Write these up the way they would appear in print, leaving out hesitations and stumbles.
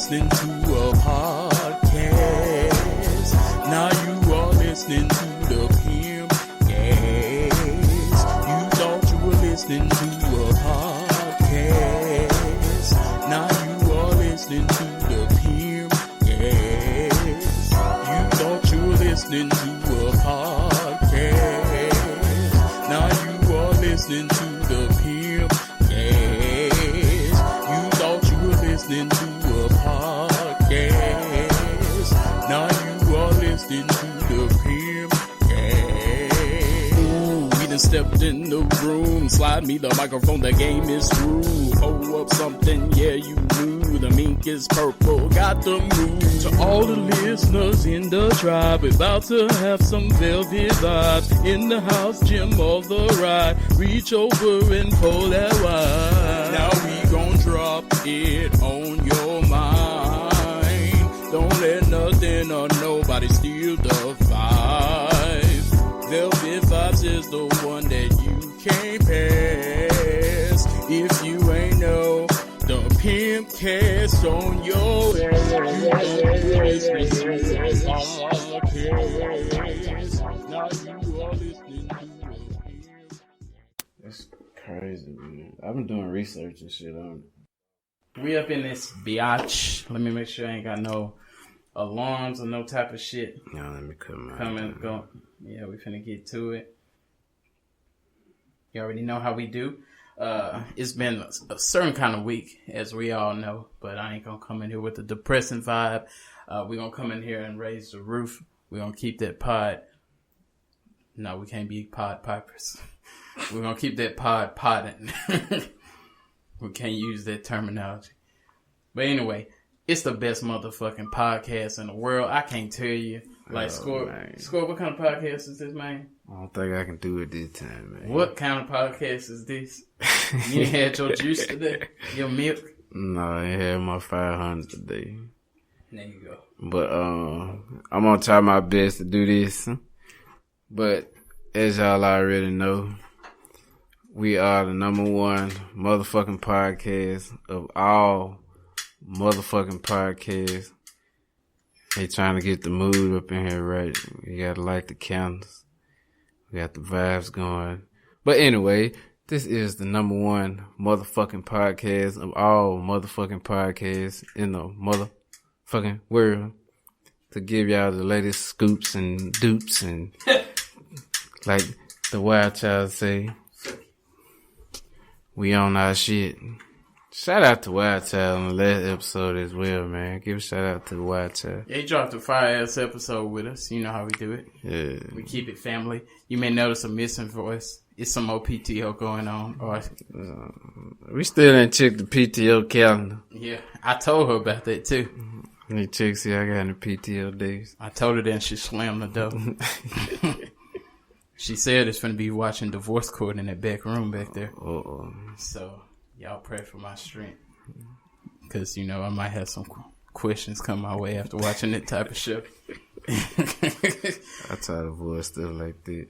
listening to a podcast. Now you are listening to the Pimp Gas. You thought you were listening to a podcast. Now you are listening to the Pimp Gas. You thought you were listening to a podcast. Now you are listening to the Pimp Gas. You thought you were listening to a podcast. Now you are listening to the Pimp Gas. Ooh, we done stepped in the room. Slide me the microphone, the game is through. Hold up something, yeah, you knew. The mink is purple, got the move. To all the listeners in the tribe, we're about to have some velvet vibes. In the house, gym of the ride. Reach over and pull that wide. Now we gon' drop it on your mind. Don't let nothing or nobody steal the vibe. Velvet Vibes is the one that you can't pass. If you ain't know the Pimp Cast on your ass, now you are listening to the Pimp. That's crazy, man. I've been doing research and shit on it. We up in this biatch. Let me make sure I ain't got no alarms or no type of shit. No, let me come and go. Yeah, we finna get to it. You already know how we do. It's been a certain kind of week, as we all know, but I ain't gonna come in here with a depressing vibe. We gonna come in here and raise the roof. We gonna keep that pod. No, we can't be pod pipers. We're gonna keep that pod potting. We can't use that terminology. But anyway, it's the best motherfucking podcast in the world. I can't tell you. Like, Scorp, what kind of podcast is this, man? I don't think I can do it this time, man. What kind of podcast is this? You had your juice today? Your milk? No, I had my 500 today. There you go. But I'm gonna try my best to do this. But as y'all already know, we are the #1 motherfucking podcast of all motherfucking podcasts. They trying to get the mood up in here, right? We gotta light the candles. We got the vibes going. But anyway, this is the #1 motherfucking podcast of all motherfucking podcasts in the motherfucking world. To give y'all the latest scoops and dupes and like the wild child say, we on our shit. Shout out to Wild Child on the last episode as well, man. Give a shout out to Wild Child. Yeah, he dropped a fire-ass episode with us. You know how we do it. Yeah. We keep it family. You may notice a missing voice. It's some more PTO going on. We still ain't checked the PTO calendar. Yeah, I told her about that too. Need to check, see I got any PTO days. I told her that and she slammed the door. She said it's going to be watching Divorce Court in that back room back there. So, y'all pray for my strength. Because, you know, I might have some questions come my way after watching that type of show. I try to avoid stuff like that.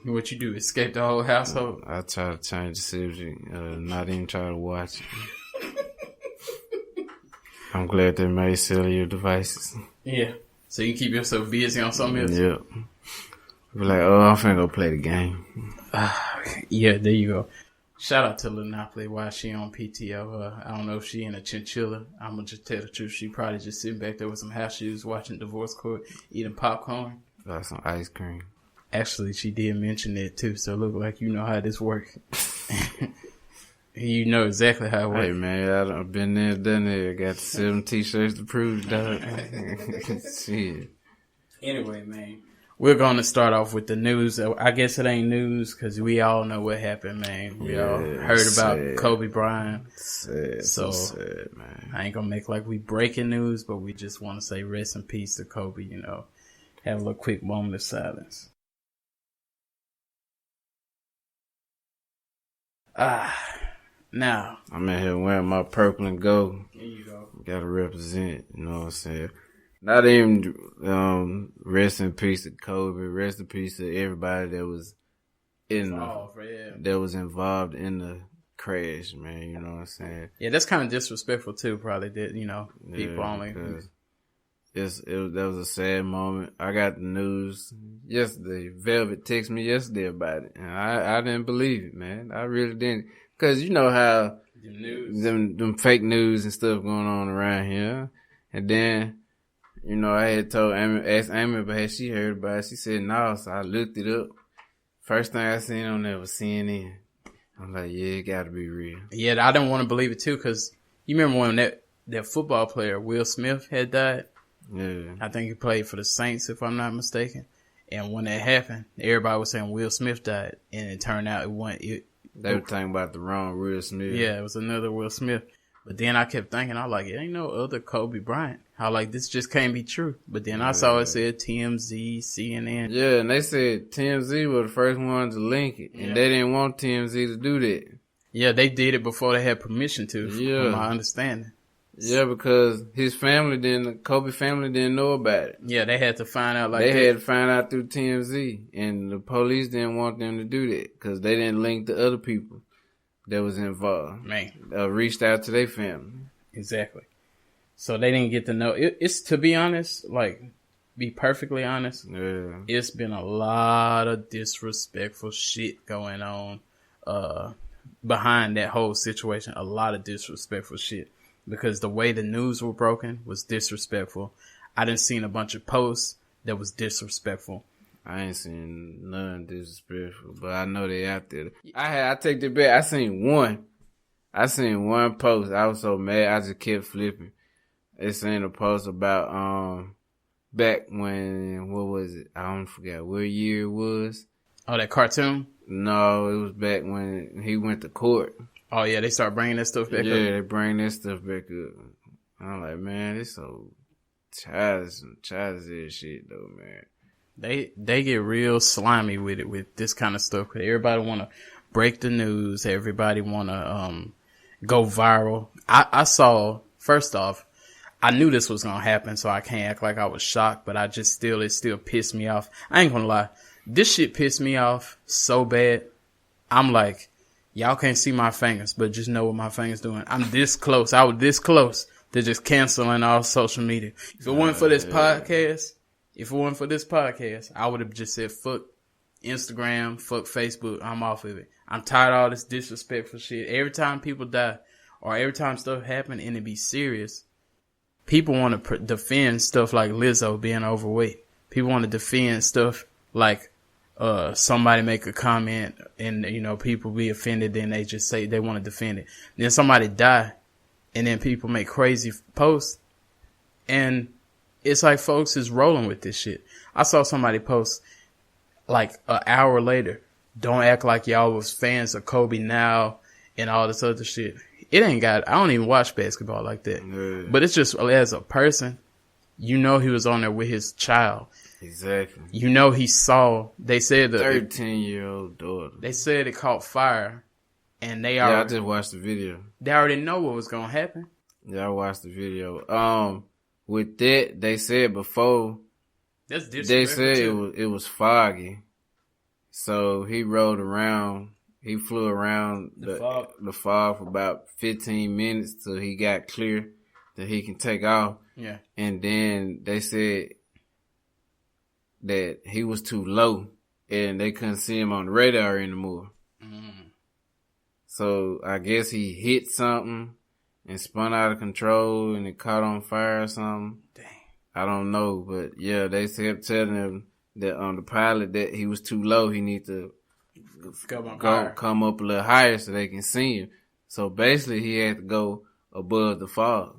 What you do, escape the whole household? I try to change the subject, not even try to watch it. I'm glad they made cellular devices. Yeah. So you keep yourself busy on something else? Yep. Be like, oh, I'm finna go play the game. Yeah, there you go. Shout out to Linopoly while she on PTO. I don't know if she in a chinchilla. I'm gonna just tell the truth. She probably just sitting back there with some house shoes, watching Divorce Court, eating popcorn. Got some ice cream. Actually, she did mention that too, so it look like you know how this works. You know exactly how it works. Hey man, I done been there, done there. Got 7 t-shirts to prove, dog. Shit. Anyway, man, we're going to start off with the news. I guess it ain't news because we all know what happened, man. We all heard about Kobe Bryant. Sad, so sad, man. I ain't going to make like we breaking news, but we just want to say rest in peace to Kobe, you know. Have a little quick moment of silence. Now. I'm in here wearing my purple and gold. There you go. Gotta represent, you know what I'm saying? Not even rest in peace to Kobe, rest in peace to everybody that was that was involved in the crash, man. You know what I'm saying? Yeah, that's kind of disrespectful too. Probably did, people only. That was a sad moment. I got the news yesterday. Velvet texted me yesterday about it, and I didn't believe it, man. I really didn't, cause you know how them fake news and stuff going on around here, and then I had asked Amy about had she heard about it. She said no, so I looked it up. First thing I seen on there was CNN. I'm like, yeah, it gotta be real. Yeah, I didn't want to believe it too, cause you remember when that football player Will Smith had died. Yeah. I think he played for the Saints, if I'm not mistaken. And when that happened, everybody was saying Will Smith died, and it turned out they were talking about the wrong Will Smith. Yeah, it was another Will Smith. But then I kept thinking, I was like, it ain't no other Kobe Bryant. How like this just can't be true. But then I saw it said TMZ, CNN. Yeah, and they said TMZ were the first ones to link it, and they didn't want TMZ to do that. Yeah, they did it before they had permission to, from my understanding. Yeah, because Kobe family didn't know about it. Yeah, they had to find out They had to find out through TMZ, and the police didn't want them to do that because they didn't link the other people that was involved. Man. Reached out to their family. Exactly. So they didn't get to know. It's to be honest, be perfectly honest, it's been a lot of disrespectful shit going on behind that whole situation. A lot of disrespectful shit. Because the way the news were broken was disrespectful. I done seen a bunch of posts that was disrespectful. I ain't seen none disrespectful, but I know they out there. I take that back. I seen one post. I was so mad. I just kept flipping. They seen a post about back when, what was it? I don't forget what year it was. Oh, that cartoon? No, it was back when he went to court. Oh, yeah, they start bringing that stuff back up? Yeah, they bring that stuff back up. I'm like, man, it's so childish shit, though, man. They get real slimy with it, with this kind of stuff, because everybody want to break the news. Everybody want to go viral. I saw, first off, I knew this was going to happen, so I can't act like I was shocked, but it still pissed me off. I ain't going to lie. This shit pissed me off so bad. I'm like, y'all can't see my fingers, but just know what my fingers doing. I'm this close. I was this close to just canceling all social media. If it wasn't for this podcast, I would have just said, fuck Instagram, fuck Facebook. I'm off of it. I'm tired of all this disrespectful shit. Every time people die or every time stuff happen and it be serious, people want to defend stuff like Lizzo being overweight. People want to defend stuff like somebody make a comment and, people be offended, then they just say they want to defend it. Then somebody die and then people make crazy posts and it's like folks is rolling with this shit. I saw somebody post like an hour later, don't act like y'all was fans of Kobe now and all this other shit. I don't even watch basketball like that. Yeah. But it's just as a person, he was on there with his child. Exactly. They said the 13-year-old daughter. They said it caught fire and I just watched the video. They already know what was going to happen. Yeah, I watched the video. With that, they said before, that's disrespectful. They said it was foggy. So he flew around the fog for about 15 minutes till he got clear that he can take off. Yeah. And then they said that he was too low and they couldn't see him on the radar anymore. Mm. So I guess he hit something and spun out of control and it caught on fire or something. Dang. I don't know, but yeah, they kept telling him that on the pilot that he was too low. He need to come up a little higher so they can see him. So basically he had to go above the fog.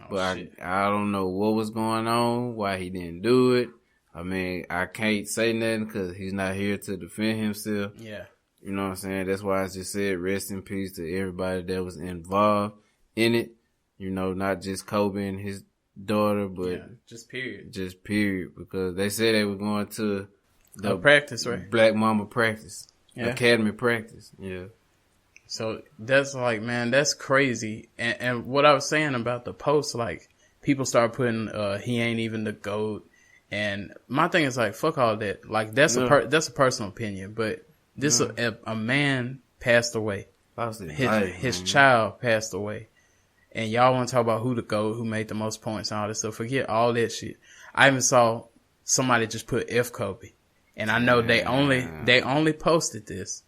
But I don't know what was going on, why he didn't do it. I mean, I can't say nothing because he's not here to defend himself. Yeah. You know what I'm saying? That's why I just said rest in peace to everybody that was involved in it. Not just Kobe and his daughter, but just period. Just period. Because they said they were going to the practice, right? Black Mama practice. Yeah. Academy practice. Yeah. So that's like, man, that's crazy. And what I was saying about the post, like people start putting, he ain't even the GOAT. And my thing is like, fuck all that. Like that's a personal opinion, but this, a man passed away Lost his life, his man. child passed away. And y'all want to talk about who the GOAT, who made the most points and all this stuff. Forget all that shit. I even saw somebody just put F Kobe. And I know they only posted this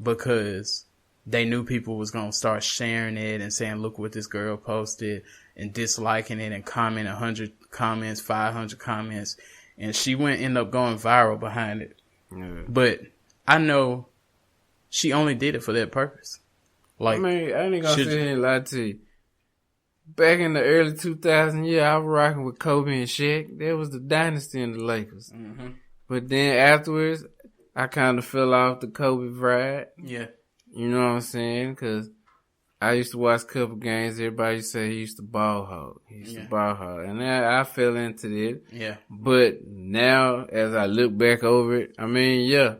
because they knew people was going to start sharing it and saying, look what this girl posted, and disliking it and commenting 100 comments, 500 comments. And she end up going viral behind it. Yeah. But I know she only did it for that purpose. Like, I mean, I ain't gonna sit here and lie to you. Back in the early 2000s, I was rocking with Kobe and Shaq. That was the dynasty in the Lakers. Mm-hmm. But then afterwards, I kind of fell off the Kobe ride. Yeah. You know what I'm saying? Because I used to watch a couple games. Everybody used to say he used to ball hog. And then I fell into it. Yeah. But now, as I look back over it, I mean, yeah.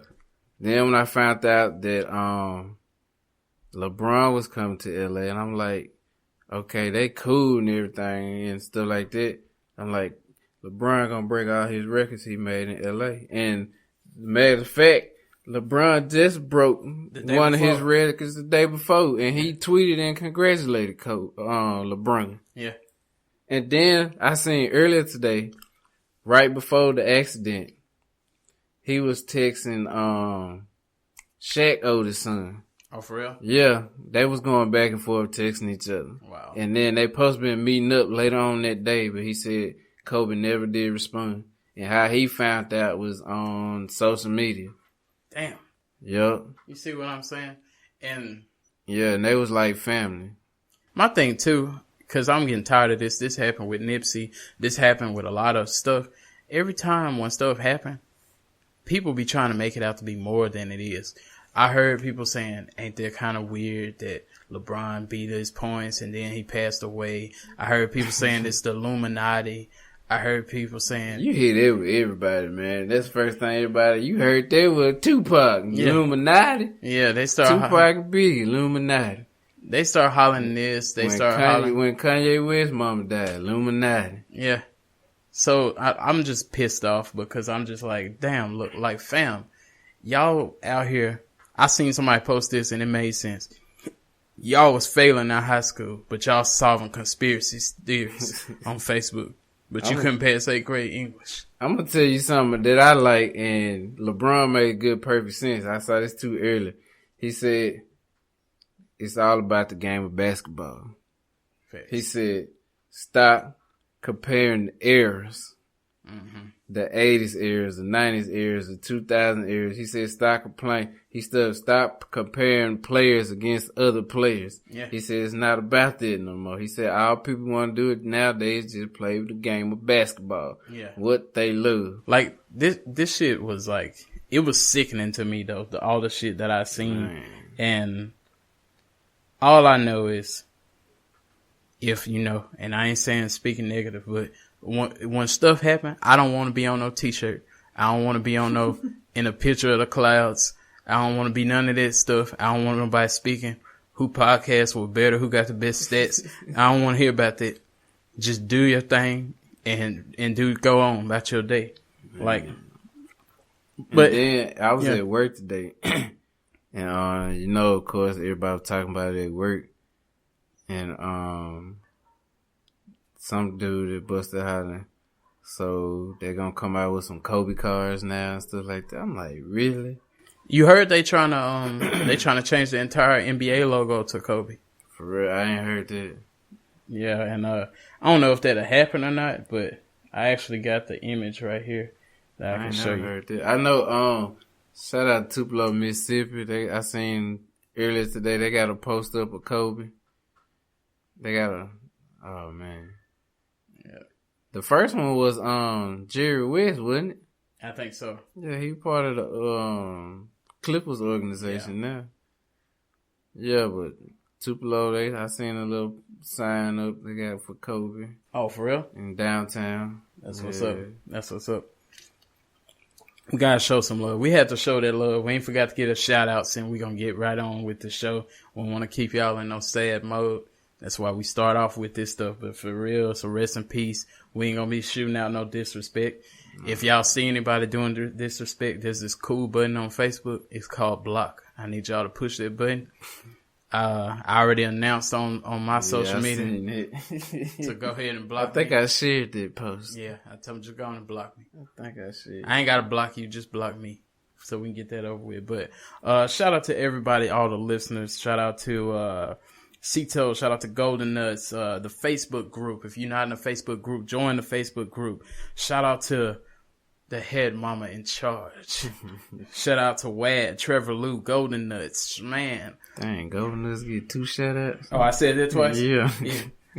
Then when I found out that LeBron was coming to LA, and I'm like, okay, they cool and everything and stuff like that. I'm like, LeBron gonna break all his records he made in LA. And matter of fact, LeBron just broke one of his records the day before, and he tweeted and congratulated LeBron. Yeah. And then I seen earlier today, right before the accident, he was texting Shaq oldest son. Oh, for real? Yeah, they was going back and forth texting each other. Wow. And then they supposed to been meeting up later on that day, but he said Kobe never did respond. And how he found out was on social media. Damn. Yep. You see what I'm saying? And yeah, and they was like family. my thing too, because I'm getting tired of this. This happened with Nipsey. This happened with a lot of stuff. Every time when stuff happen, people be trying to make it out to be more than it is. I heard people saying, ain't that kind of weird that LeBron beat his points and then he passed away. I heard people saying it's the Illuminati. I heard people saying... You hear that with everybody, man. That's the first thing everybody... You heard that with Tupac, Illuminati. Yeah, they start... Tupac and Biggie, Illuminati. They start hollering this. They start hollering... When Kanye West's mama died, Illuminati. Yeah. So I'm just pissed off because I'm just like, damn, look, like, fam, y'all out here... I seen somebody post this and it made sense. Y'all was failing in high school, but y'all solving conspiracy theories on Facebook. But you couldn't pass 8th grade English. I'm going to tell you something that I like, and LeBron made good, perfect sense. I saw this too early. He said, it's all about the game of basketball. Facts. He said, stop comparing errors. Mm-hmm. The 80s eras, the 90s eras, the 2000 eras. He said, stop comparing players against other players. Yeah. He said, it's not about that no more. He said, all people want to do it nowadays just play the game of basketball. Yeah. What they love. Like, this shit was like, it was sickening to me though, all the shit that I seen. Man. And all I know is, if you know, and I ain't saying speaking negative, but when stuff happen, I don't want to be on no t-shirt. I don't want to be on no in a picture of the clouds. I don't want to be none of that stuff. I don't want nobody speaking who podcasts were better, who got the best stats. I don't want to hear about that. Just do your thing and go on about your day. Like, but then I was at work today, and you know, of course, everybody was talking about it at work, and some dude that busted hollering. So they're gonna come out with some Kobe cars now and stuff like that. I'm like, really? You heard they trying to change the entire NBA logo to Kobe. For real, I ain't heard that. Yeah, and I don't know if that'll happen or not, but I actually got the image right here that I can show you. Heard that. I know. Shout out to Tupelo, Mississippi. I seen earlier today they got a post up of Kobe. They got oh man. Yeah. The first one was Jerry West, wasn't it? I think so. Yeah, he part of the Clippers organization now. Yeah, but Tupelo, I seen a little sign up they got for Kobe. Oh, for real? In downtown. That's what's up. That's what's up. We gotta show some love. We had to show that love. We ain't forgot to get a shout out, and we gonna get right on with the show. We want to keep y'all in no sad mode. That's why we start off with this stuff. But for real, so rest in peace. We ain't gonna be shooting out no disrespect. If y'all see anybody doing disrespect, there's this cool button on Facebook. It's called block. I need y'all to push that button. I already announced on my social I media seen it. to go ahead and block I think me. I shared that post. Yeah, I told him just go on and block me. I think I shared. I ain't gotta block you, just block me. So we can get that over with. But shout out to everybody, all the listeners. Shout out to Cito. Shout out to Golden Nuts. The Facebook group. If you're not in the Facebook group, join the Facebook group. Shout out to the head mama in charge. Shout out to Wad, Trevor Lou, Golden Nuts. Man. Dang, Golden Nuts get 2 shout outs. Oh, I said that twice? Yeah.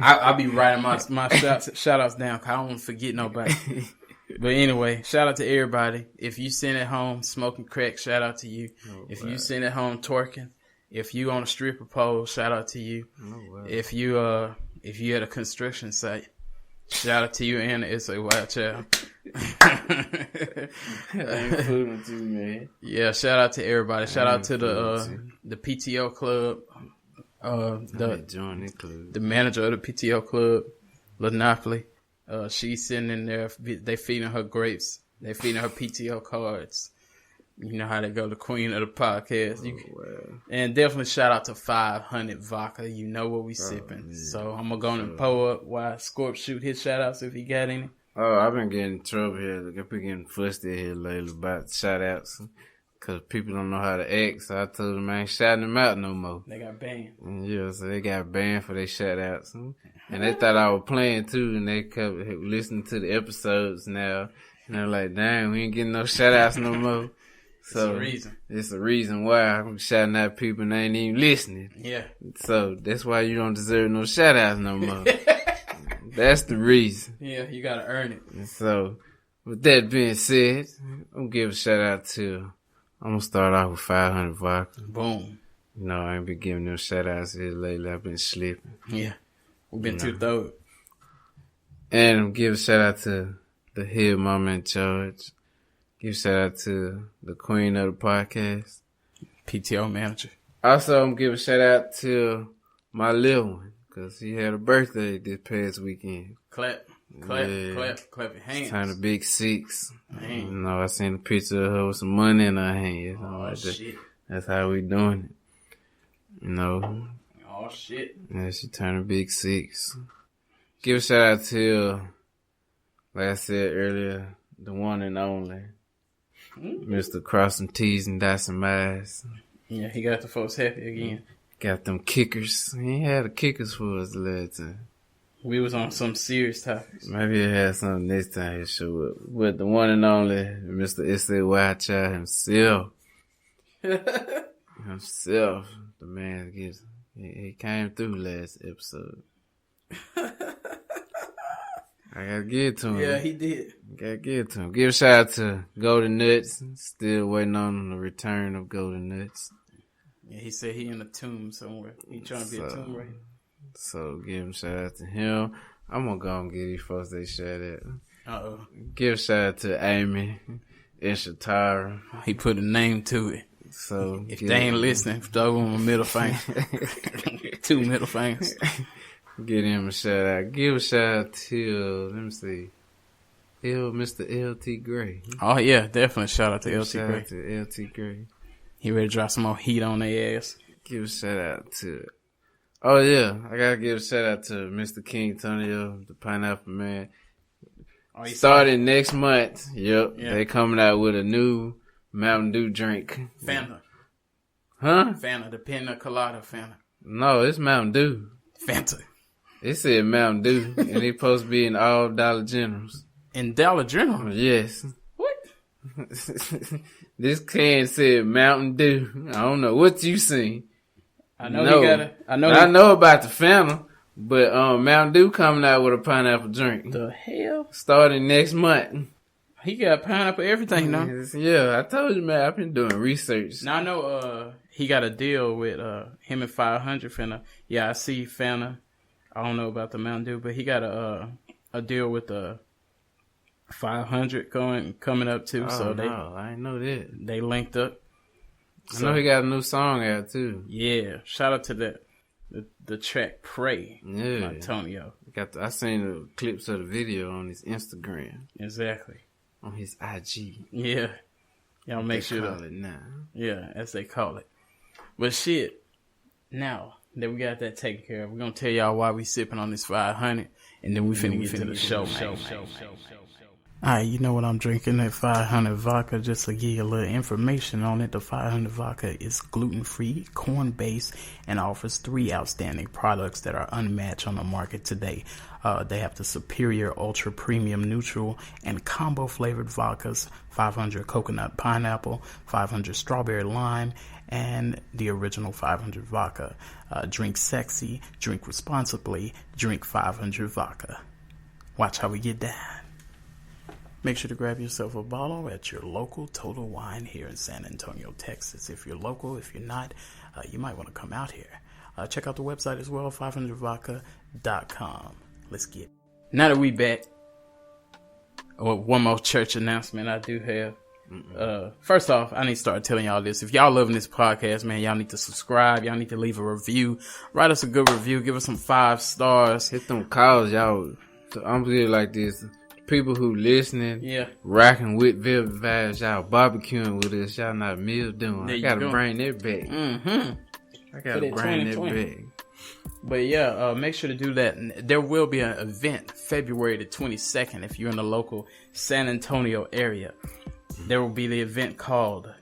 I'll be writing my shout outs down because I don't want to forget nobody. But anyway, shout out to everybody. If you sitting at home smoking crack, shout out to you. Oh, if wow. you sitting at home twerking, if you on a stripper pole, shout out to you. Oh, wow. If you at a construction site, shout out to you and the SAY child. I ain't fooling with you, man. Yeah, shout out to everybody. Shout out to the PTO club. Join the club. The manager of the PTO club, Lanopoli. She's sitting in there. They feeding her grapes. They feeding her PTO cards. You know how they go, the queen of the podcast. Wow. And definitely shout out to 500 Vodka. You know what we sipping. Yeah. So I'm going to go and pull up while Scorp shoot his shout outs if he got any. Oh, I've been getting in trouble here. I've been getting flustered here lately about shout outs. Because people don't know how to act. So I told them I ain't shouting them out no more. They got banned. Yeah, so they got banned for their shout outs. And they thought I was playing too. And they kept listening to the episodes now. And they're like, damn, we ain't getting no shout outs no more. So it's a reason. It's a reason why I'm shouting out people and they ain't even listening. Yeah. So that's why you don't deserve no shout outs no more. That's the reason. Yeah, you got to earn it. And so with that being said, I'm going to give a shout out to, I'm going to start off with 500 Vodka. Boom. You know, I ain't been giving them shout outs here lately. I've been slipping. Yeah. We've been too thorough. And I'm give a shout out to the head mama in charge. Give a shout out to the queen of the podcast. PTO manager. Also, I'm give a shout out to my little one. Because he had a birthday this past weekend. Clap your hands. Turned a big 6. Man. You know, I seen a picture of her with some money in her hand. Oh, shit. That's how we doing it. You know. Oh, shit. Yeah, she turned a big 6. Give a shout out to, like I said earlier, the one and only, Mr. Cross some T's and dot some I's. Yeah, he got the folks happy again. Got them kickers. He had the kickers for us the last time. We was on some serious topics. Maybe he'll have something next time he'll show up. But the one and only Mr. S.A.Y. Child himself. Himself. The man gets, he came through last episode. I gotta give it to him. Yeah, he did. Gotta give it to him. Give a shout out to Golden Nuts. Still waiting on the return of Golden Nuts. Yeah, he said he in a tomb somewhere. He trying to be a tomb raider. So give him a shout out to him. I'm gonna go and give these folks they shout out. Uh-oh. Give a shout out to Amy and Shatara. He put a name to it. So if they ain't listening, throw them a middle finger. 2 middle fingers. Give him a shout out. Give a shout out to, let me see, Mr. L.T. Gray. Oh, yeah, definitely shout out to L.T. Shout Gray. out to L.T. Gray. He ready to drop some more heat on their ass. Give a shout out to, oh yeah, I gotta give a shout out to Mr. King Tonio, the Pineapple Man. Oh, Starting next month, yep, Yeah. they coming out with a new Mountain Dew drink. Fanta. Huh? Fanta, the Pina Colada Fanta. No, it's Mountain Dew. Fanta. It said Mountain Dew, and it supposed to be in all Dollar Generals. In Dollar General? Yes. What? This can said Mountain Dew. I don't know what you seen. I know he got a... I know about the Fanta, but Mountain Dew coming out with a pineapple drink. The hell? Starting next month. He got pineapple everything, no? Yeah, I told you, man. I've been doing research. Now I know he got a deal with him and 500 Fanta. Yeah, I see Fanta. I don't know about the Mountain Dew, but he got a deal with 500 coming up too. Oh, so I didn't know that. they linked up. I know he got a new song out too. Yeah, shout out to that. The track "Pray" Yeah, by Tonio. I seen the clips of the video on his Instagram, Exactly. on his IG. Yeah, y'all make sure call it now. Yeah, as they call it. But shit, Now that we got that taken care of, we're gonna tell y'all why we sipping on this 500, and then we finna get to the show. Alright, you know what I'm drinking? That 500 vodka. Just to give you a little information on it, the 500 vodka is gluten-free, corn-based, and offers 3 outstanding products that are unmatched on the market today. They have the superior ultra premium neutral and combo flavored vodkas, 500 coconut pineapple, 500 strawberry lime, and the original 500 vodka. Drink sexy, drink responsibly, drink 500 vodka. Watch how we get down. Make sure to grab yourself a bottle at your local Total Wine here in San Antonio, Texas. If you're local, if you're not, you might want to come out here. Check out the website as well, 500vodka.com. Let's get it. Now that we back, one more church announcement I do have. First off, I need to start telling y'all this. If y'all loving this podcast, man, y'all need to subscribe. Y'all need to leave a review. Write us a good review. Give us some 5 stars. Hit them calls, y'all. So I'm really like this. People who listening, rocking with Velvet Vibes, y'all barbecuing with us, y'all not meal doing. I gotta bring that back. I gotta bring that back. But make sure to do that. There will be an event February the 22nd if you're in the local San Antonio area. There will be the event called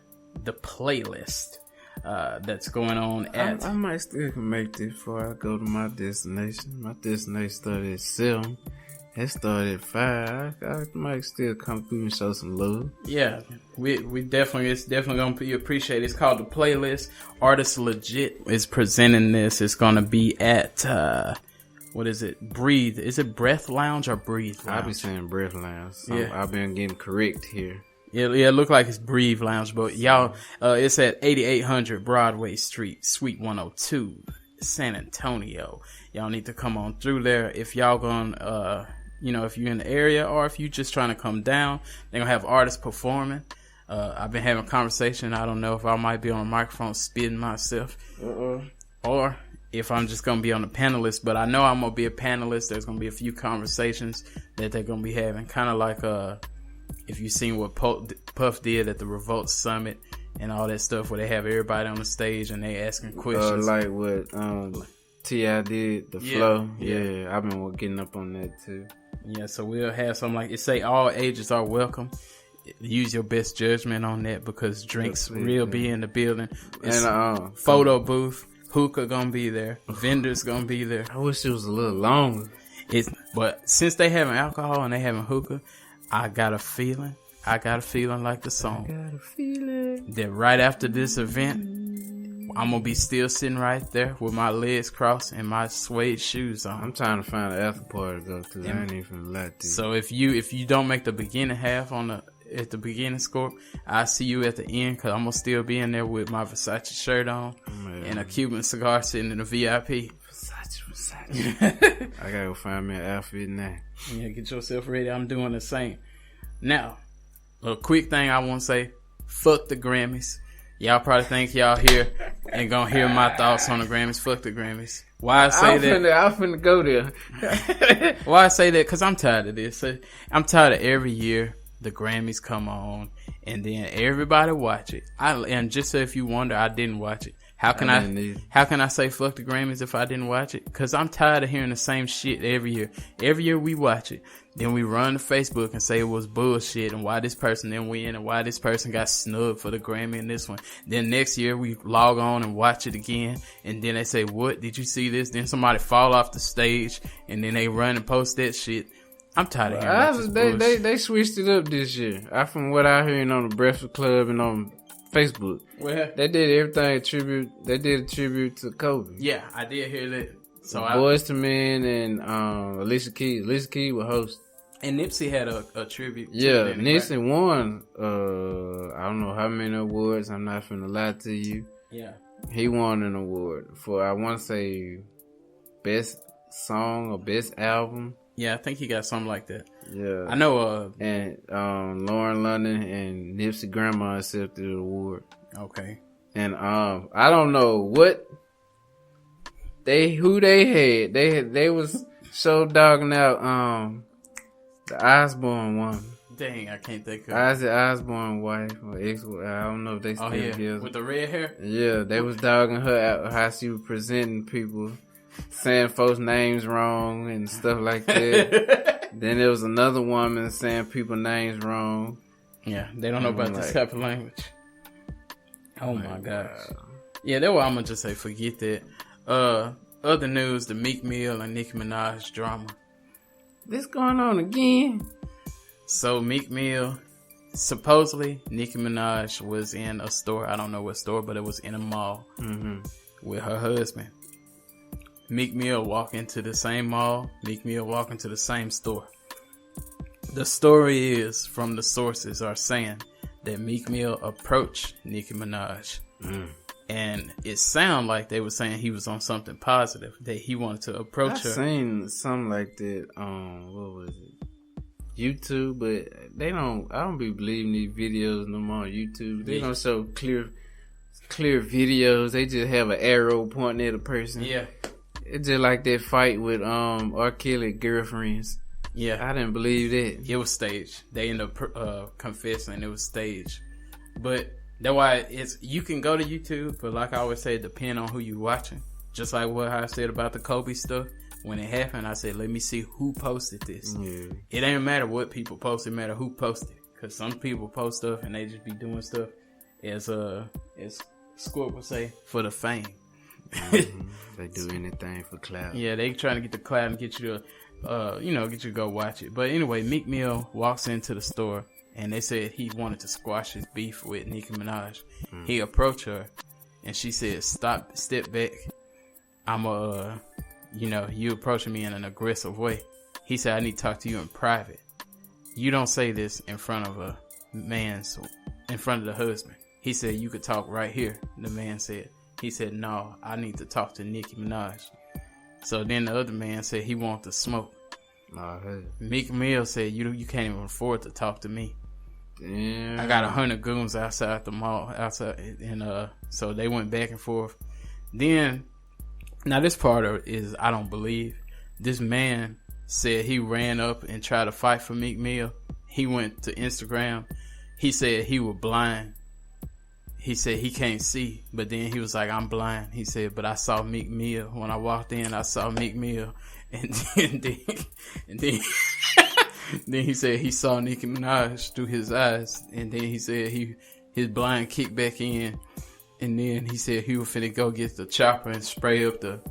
The Playlist. That's going on at... I might still can make this before I go to my destination. My destination started at 7. It started at 5. I might still come through and show some love. Yeah, we definitely, it's definitely going to be appreciated. It's called The Playlist. Artist Legit is presenting this. It's going to be at, what is it? Breathe. Is it Breath Lounge or Breathe Lounge? I be saying Breath Lounge. So I've been getting correct here. Yeah, it look like it's Breathe Lounge, but y'all, it's at 8800 Broadway Street, Suite 102, San Antonio. Y'all need to come on through there. If y'all gonna, if you're in the area or if you're just trying to come down, they're gonna have artists performing. I've been having a conversation. I don't know if I might be on a microphone spitting myself or if I'm just gonna be on the panelist, but I know I'm gonna be a panelist. There's gonna be a few conversations that they're gonna be having, kind of like if you seen what Puff did at the Revolt Summit and all that stuff, where they have everybody on the stage and they asking questions, like what T.I. did, the flow. Yeah, I've been getting up on that too. Yeah, so we'll have something like it. Say all ages are welcome. Use your best judgment on that because drinks will be in the building. It's and photo booth, hookah gonna be there, vendors gonna be there. I wish it was a little longer. But since they having alcohol and they having hookah, I got a feeling like the song. I got a feeling that right after this event, I'm gonna be still sitting right there with my legs crossed and my suede shoes on. I'm trying to find an after party to go to. I ain't even let to. So if you don't make the beginning half at the beginning Scorp, I'll see you at the end because I'm gonna still be in there with my Versace shirt on and a Cuban cigar sitting in the VIP. Versace. I gotta go find me an outfit now. Yeah, get yourself ready. I'm doing the same. Now, a quick thing I want to say: fuck the Grammys. Y'all probably think y'all here and gonna hear my thoughts on the Grammys. Fuck the Grammys. Why I say that? I'm finna go there. Why I say that? Because I'm tired of this. I'm tired of every year the Grammys come on and then everybody watch it. And just so if you wonder, I didn't watch it. How can I say fuck the Grammys if I didn't watch it? Because I'm tired of hearing the same shit every year. Every year we watch it. Then we run to Facebook and say it was bullshit and why this person didn't win and why this person got snubbed for the Grammy in this one. Then next year we log on and watch it again. And then they say, what? Did you see this? Then somebody fall off the stage and then they run and post that shit. I'm tired of hearing that. They switched it up this year. From what I heard on the Breakfast Club and on Facebook. Well, they did everything tribute. They did a tribute to Kobe. Yeah, I did hear that. So Boyz II Men and Alicia Keys. Alicia Keys was host. And Nipsey had a tribute. Yeah, Nipsey won. I don't know how many awards. I'm not finna lie to you. Yeah, he won an award for I want to say best song or best album. Yeah, I think he got something like that. Yeah, I know. And Lauren London and Nipsey grandma accepted the award. Okay. And I don't know who they had. They was so dogging out the Osbourne one. Dang, I can't think of Ozzy Osbourne's wife or ex. I don't know if they still together. with the red hair. Yeah, they was dogging her out how she was presenting people, saying folks' names wrong and stuff like that. Then there was another woman saying people's names wrong. Yeah, they don't know about this type of language. Oh my gosh. Yeah, that's why I'm gonna just say forget that. Other news: the Meek Mill and Nicki Minaj drama. This going on again? So Meek Mill, supposedly Nicki Minaj was in a store. I don't know what store, but it was in a mall with her husband. Meek Mill walk into the same mall. Meek Mill walk into the same store. The story is, from the sources are saying that Meek Mill approached Nicki Minaj. And it sounded like they were saying he was on something positive, that he wanted to approach her. I seen something like that on, what was it? YouTube, but I don't be believing these videos no more on YouTube. They don't show clear videos. They just have an arrow pointing at a person. Yeah. It's just like that fight with R. Kelly girlfriends. Yeah. I didn't believe that. It was staged. They ended up confessing it was staged. But that's why you can go to YouTube, but like I always say, it depends on who you're watching. Just like what I said about the Kobe stuff. When it happened, I said, let me see who posted this. Yeah. It ain't matter what people post, it matter who posted. Because some people post stuff and they just be doing stuff as Scorp would say, for the fame. They do anything for clout. Yeah, they trying to get the clout and get you to, get you to go watch it. But anyway, Meek Mill walks into the store and they said he wanted to squash his beef with Nicki Minaj. He approached her and she said, step back. You approaching me in an aggressive way. He said, I need to talk to you in private. You don't say this in front of in front of the husband. He said, you could talk right here. The man said. He said, no, I need to talk to Nicki Minaj. So then the other man said he wanted to smoke. Meek Mill said, you can't even afford to talk to me. Damn. I got 100 goons outside the mall. And so they went back and forth. Then, now this part is I don't believe. This man said he ran up and tried to fight for Meek Mill. He went to Instagram. He said he was blind. He said he can't see, but then he was like, I'm blind. He said, but I saw Meek Mill. When I walked in, I saw Meek Mill. And then then he said he saw Nicki Minaj through his eyes. And then he said his blind kicked back in. And then he said he was finna go get the chopper and spray up the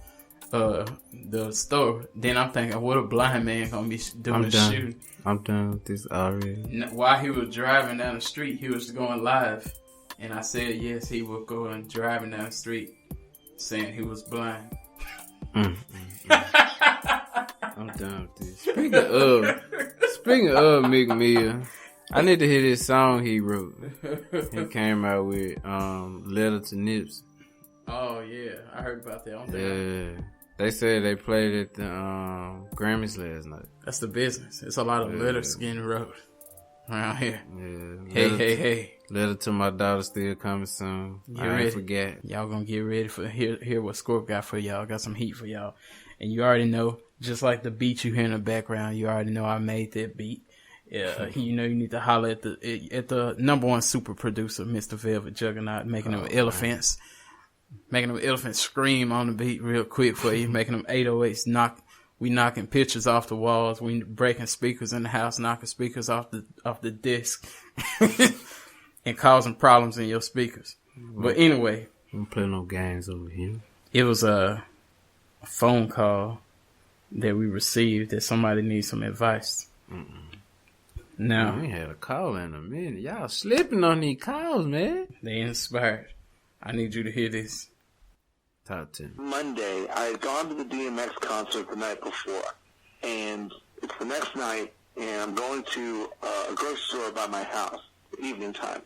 store. Then I'm thinking, what a blind man gonna be doing shooting? I'm done with this already. While he was driving down the street, he was going live. And I said, yes, he was going driving down the street saying he was blind. I'm done with this. Speaking of Meek Mill, I need to hear this song he wrote. He came out with Letter to Nips. Oh yeah, I heard about that. Yeah, they said they played at the Grammys last night. That's the business. It's a lot of letters getting wrote around here. Yeah. Hey. Letter to my daughter still coming soon. I ain't forget. Y'all gonna get ready for hear what Scorp got for y'all. Got some heat for y'all, and you already know. Just like the beat you hear in the background, you already know I made that beat. Yeah, you need to holler at the number one super producer, Mr. Velvet Juggernaut, making them elephants scream on the beat real quick for you, making them 808s we knocking pictures off the walls, we breaking speakers in the house, knocking speakers off the desk, and causing problems in your speakers. But anyway, we don't play no games over here. It was a phone call that we received that somebody needs some advice. Now, we had a call in a minute. Y'all slipping on these calls, man. They inspired. I need you to hear this. Talk to me. Monday, I had gone to the DMX concert the night before, and it's the next night, and I'm going to a grocery store by my house, evening time.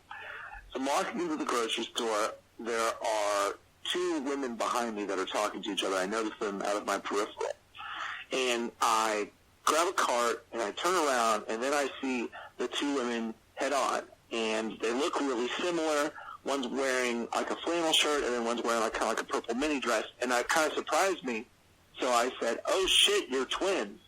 So I'm walking into the grocery store. There are two women behind me that are talking to each other. I notice them out of my peripheral. And I grab a cart, and I turn around, and then I see the two women head on. And they look really similar. One's wearing like a flannel shirt, and then one's wearing like kind of like a purple mini dress. And that kind of surprised me. So I said, oh, shit, you're twins.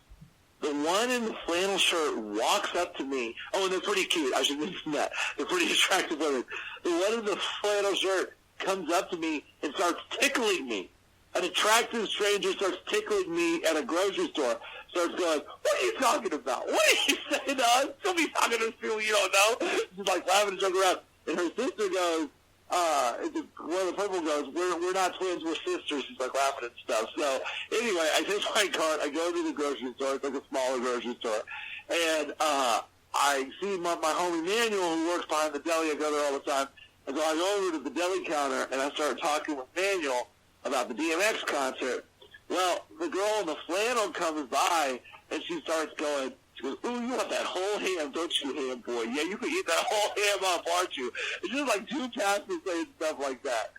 The one in the flannel shirt walks up to me. Oh, and they're pretty cute. I should mention that. They're pretty attractive women. The one in the flannel shirt comes up to me and starts tickling me. An attractive stranger starts tickling me at a grocery store. Starts going, what are you talking about? What are you saying to us? Don't be talking to people you don't know. She's like laughing and joking around. And her sister goes, one of the purple goes, we're not twins, we're sisters. She's like laughing and stuff. So anyway, I take my cart, I go to the grocery store. It's like a smaller grocery store. And I see my homie Manuel, who works behind the deli. I go there all the time. And so I go over to the deli counter, and I start talking with Manuel about the DMX concert. Well, the girl in the flannel comes by, and she starts going, she goes, ooh, you want that whole ham, don't you, ham boy? Yeah, you can eat that whole ham up, aren't you? It's just like two passes saying stuff like that.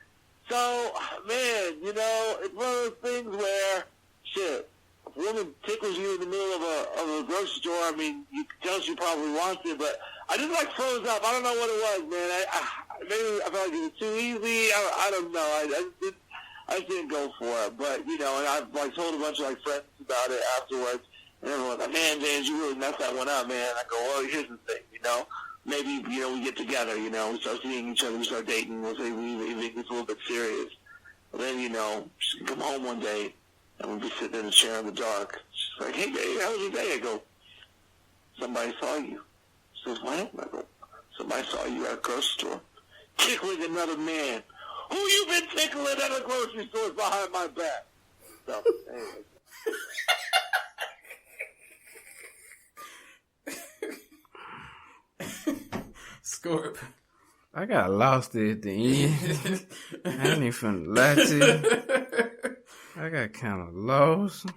So, man, you know, it's one of those things where, shit, if a woman tickles you in the middle of a grocery store, I mean, you can tell she probably wants it, but I just like froze up. I don't know what it was, man. Maybe I felt like it was too easy. I don't know. I just didn't go for it, but, you know, and I've, like, told a bunch of, like, friends about it afterwards, and everyone's like, man, James, you really messed that one up, man. I go, well, here's the thing, you know, maybe, you know, we get together, you know, we start seeing each other, we start dating, we'll say we think it's a little bit serious. But then, you know, she can come home one day, and we'll be sitting in a chair in the dark. She's like, hey, babe, how was your day? I go, somebody saw you. She says, what? I go, somebody saw you at a grocery store tickling another man. Who you been tickling at the grocery stores behind my back? So, anyway. Scorp. I got lost there at the end. I ain't even finna lie to you. I got kind of lost.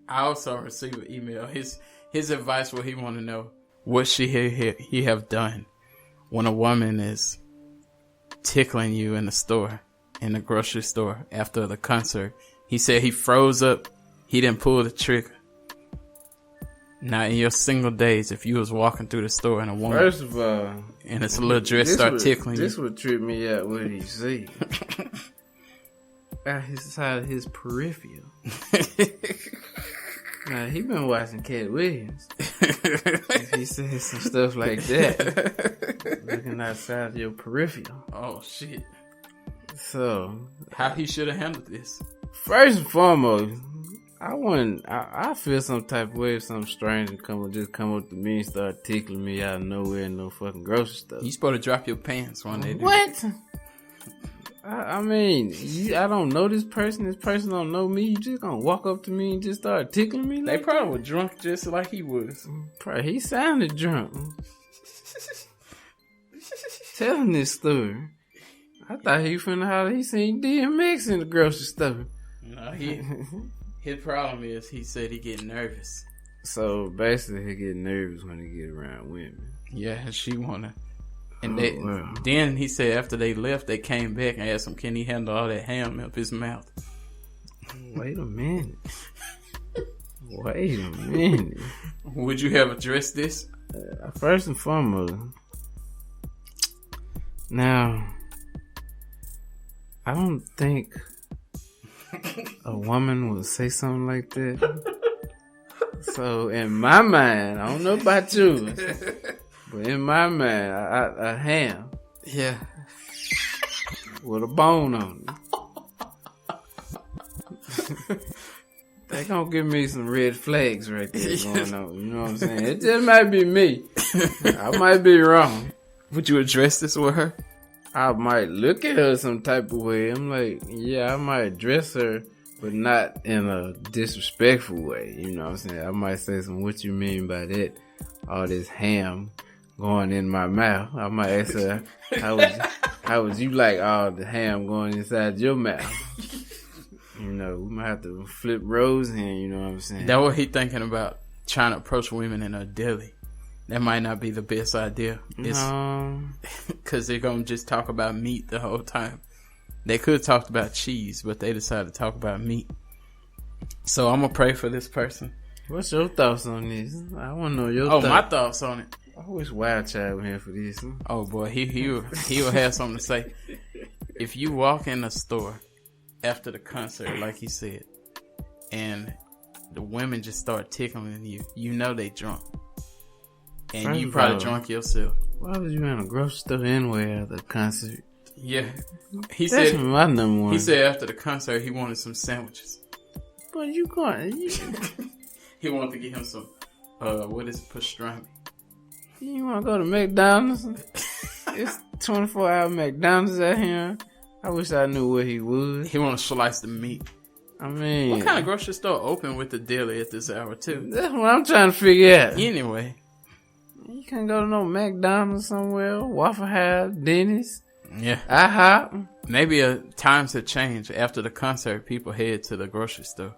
I also received an email. His advice, what he want to know, what he have done when a woman is tickling you in the grocery store after the concert. He said he froze up. He didn't pull the trigger. Now, in your single days, if you was walking through the store and a woman, First of all, and it's a little dress start tickling you, this would trip me out. What he say? Out his side of his peripheral. Now, he been watching Cat Williams. If he says some stuff like that, looking outside of your peripheral. oh shit, So, how he should have handled this? first and foremost, I feel some type of way if some stranger come up to me and start tickling me out of nowhere in no fucking grocery store. You supposed to drop your pants when they do. What? I mean, I don't know this person. This person don't know me. You just gonna walk up to me and just start tickling me? They Like probably were drunk just like he was. He sounded drunk. Telling this story. I thought he finna holler. He seen DMX in the grocery store. No, his problem is he said he get nervous. So basically, he get nervous when he get around women. Yeah, she wanna. And wow. then he said after they left, they came back and asked him, can he handle all that ham up his mouth? Wait a minute. Wait a minute. Would you have addressed this? First and foremost, now, I don't think a woman would say something like that. So in my mind, I don't know about yours, but in my mind, a ham, Yeah. with a bone on it. They gonna give me some red flags right there going on. You know what I'm saying? It just might be me. I might be wrong. Would you address this with her? I might look at her some type of way. I'm like, yeah, I might address her, but not in a disrespectful way. You know what I'm saying? I might say some, what you mean by that? All this ham going in my mouth. I might ask her, how would you like all the ham going inside your mouth? You know, we might have to flip rows here, you know what I'm saying? That what he thinking about, trying to approach women in a deli. That might not be the best idea. Because they're going to just talk about meat the whole time. They could have talked about cheese, but they decided to talk about meat. So I'm going to pray for this person. What's your thoughts on this? I want to know your thoughts. Oh, my thoughts on it. I wish Wild Child was here for this. Oh, boy, he'll have something to say. If you walk in a store after the concert, like he said, and the women just start tickling you. You know they drunk. And First you of probably all, drunk yourself. Why was you in a grocery store anyway at the concert? Yeah. That's my number one. He said after the concert he wanted some sandwiches. But you going? He wanted to get him some, what is it, pastrami? You want to go to McDonald's? It's 24-hour McDonald's out here. I wish I knew where he was. He want to slice the meat. I mean, What kind of grocery store open with the deli at this hour too? That's what I'm trying to figure out. Anyway. You can't go to no McDonald's somewhere, Waffle House, Denny's, Yeah. IHOP. Maybe times have changed. After the concert, people head to the grocery store.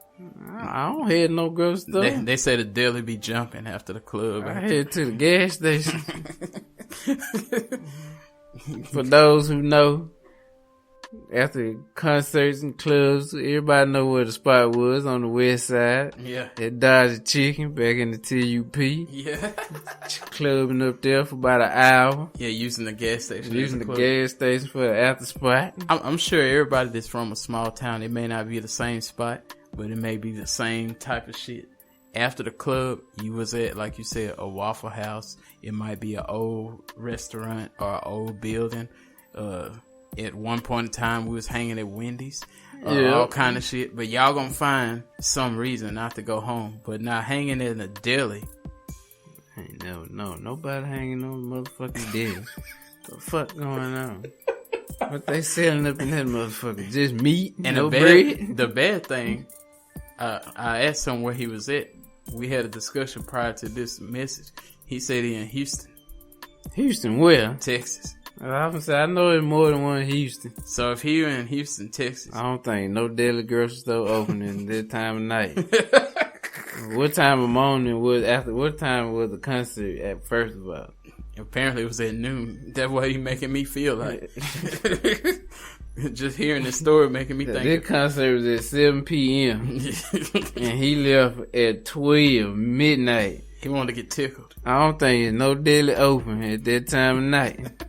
I don't head no grocery store. They say the deli be jumping after the club. I head to the gas station. For those who know, after concerts and clubs, everybody know where the spot was on the west side. Yeah. At Dodger Chicken back in the TUP. Yeah. Clubbing up there for about an hour. Yeah, using the gas station. Using the gas station for the after spot. I'm sure everybody that's from a small town, it may not be the same spot, but it may be the same type of shit. After the club, you was at, like you said, a Waffle House. It might be an old restaurant or an old building. At one point in time, we was hanging at Wendy's. All kind of shit. But y'all gonna find some reason not to go home. But not hanging in a deli. Ain't nobody hanging on the motherfucking deli. What the fuck going on? What they selling up in that motherfucker? Just meat and no bread? The bad thing, I asked him where he was at. We had a discussion prior to this message. He said he in Houston. Houston where? Texas. I know there's more than one in Houston. So if he in Houston, Texas. I don't think no deli grocery store opening this time of night. What time of morning was after? What time was the concert at first of all? Apparently it was at noon. That's what he making me feel like. Just hearing this story making me think. This concert was at 7 p.m. and he left at 12 midnight. He wanted to get tickled. I don't think there's no deli open at that time of night.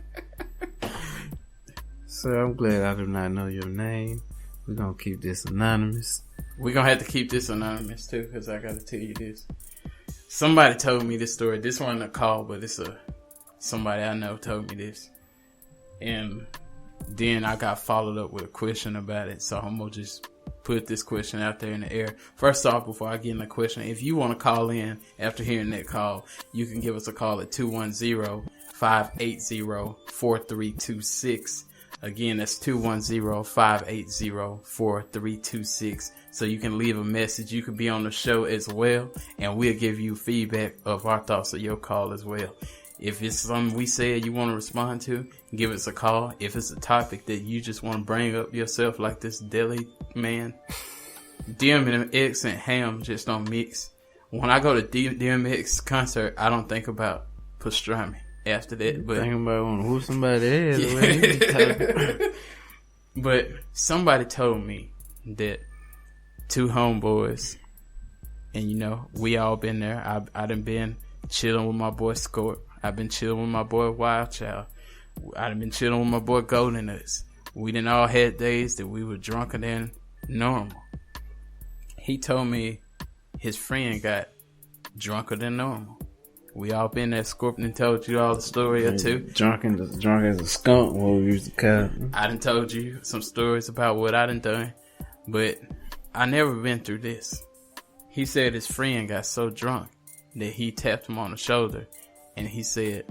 So I'm glad I do not know your name. We're going to keep this anonymous. We're going to have to keep this anonymous too, because I got to tell you this. Somebody told me this story. This wasn't a call, but it's somebody I know told me this. And then I got followed up with a question about it. So I'm going to just put this question out there in the air. First off, before I get in the question, if you want to call in after hearing that call, you can give us a call at 210-580-4326. Again, that's 210-580-4326. So you can leave a message. You can be on the show as well, and we'll give you feedback of our thoughts of your call as well. If it's something we said you want to respond to, give us a call. If it's a topic that you just want to bring up yourself, like this deli man, DMX and ham just don't mix. When I go to DMX concert, I don't think about pastrami after that. But thinking about wanting to whoop somebody else. But somebody told me that two homeboys, and you know, we all been there. I done been chilling with my boy Scorp. I've been chilling with my boy Wild Child. I done been chilling with my boy Golden Nuts. We done all had days that we were drunker than normal. He told me his friend got drunker than normal. We all been there. Scorpion told you all the story or two. Drunk as a skunk, what we used to call it. I done told you some stories about what I done done, but I never been through this. He said his friend got so drunk that he tapped him on the shoulder and he said,